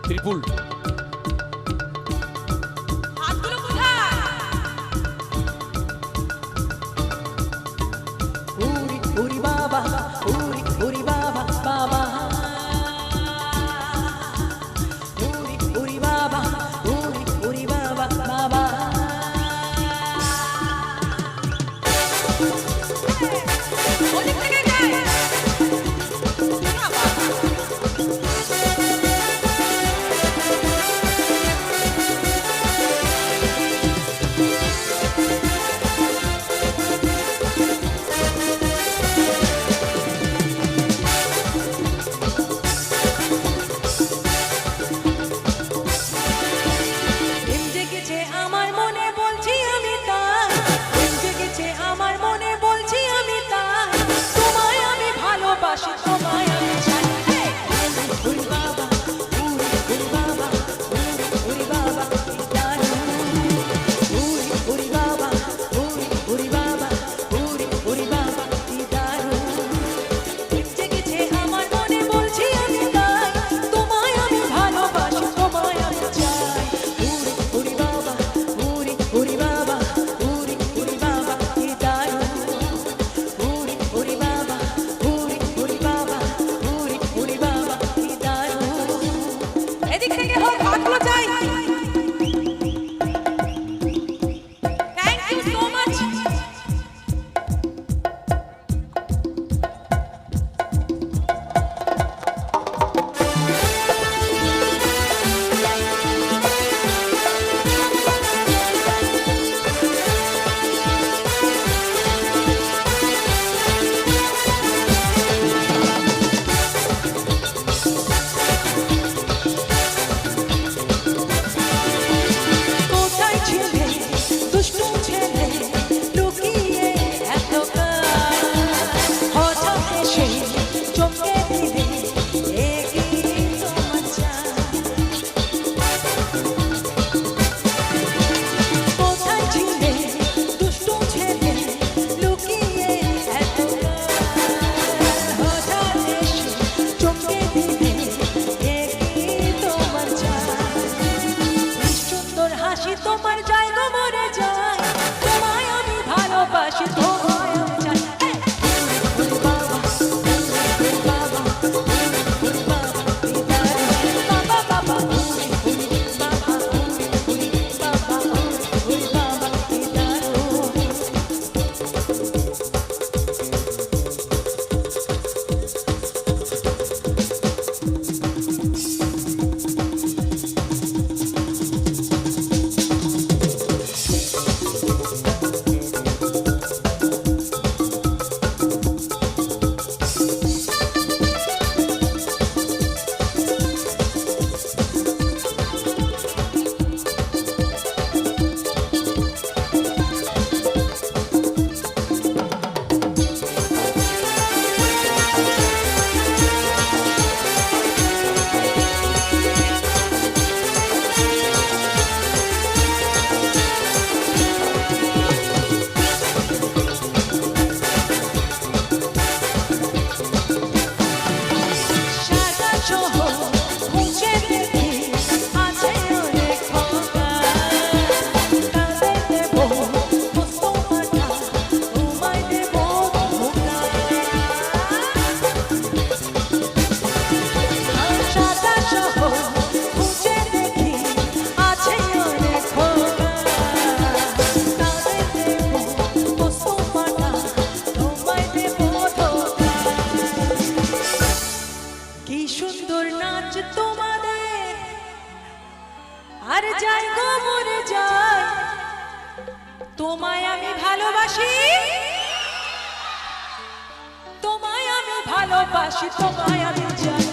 Triple হাতগুলো কোথায়? উরি উরি বাবা, উরি উরি বাবা বাবা, উরি উরি বাবা, উরি উরি বাবা বাবা। ওদিক থেকে যায়। প্রেম জেগেছে আমার মনে বলছি আমি তাই, প্রেম জেগেছে আমার মনে বলছি আমি তাই, তোমায় আমি ভালোবাসি, তোমায় আমি চাই। উরি বাবা, উরি উরি বাবা, উরি উরি বাবা উরি উরি বাবা, উরি উরি বাবা, উরি উরি বাবা প্রেম জেগেছে আমার মনে বলছি আমি তাই, তোমায় আমি ভালোবাসি, তোমায় আমি চাই। উরি বাবা, উরি উরি বাবা, উরি উরি বাবা কি দারুণ। উরি উরি বাবা, উরি উরি বাবা, উরি উরি বাবা কি দারুণ। এদিক থেকে হোক, হাতগুলো চাই। Thank you so much. কোথায় ছিলে দুষ্টু ছেলে, লুকিয়ে এতকাল, হঠাৎ এসে চমকে দিলে, এ কি তোমার চাল? কোথায় ছিলে দুষ্টু ছেলে, লুকিয়ে এতকাল, হঠাৎ এসে চমকে দিলে, এ কি তোমার চাল? সুন্দর হাসি তোমার যায় গো মরে যায়, তোমায় আমি ভালোবাসি, তোমায় আমি চাই। উরি বাবা, উরি বাবা, উরি বাবা কি দারুণ। বাবা বাবা, উরি উরি বাবা, উরি উরি বাবা, উরি বাবা কি দারুণ। সাদা শহর মুছে দেখি আছে অনেক খোকা, তাদের দেব মুস্তফাটা, তোমায় দেব ধোঁকা। সাদা শহর মুছে দেখি আছে অনেক খোকা, তাদের দেব মুস্তফাটা, তোমায় দেব ধোঁকা। কি সুন্দর নাচ তোমাদের, আর যাই গো মরে যাই, তোমায় আমি ভালোবাসি, তোমায় আমি ভালোবাসি, তোমায় আমি চাই।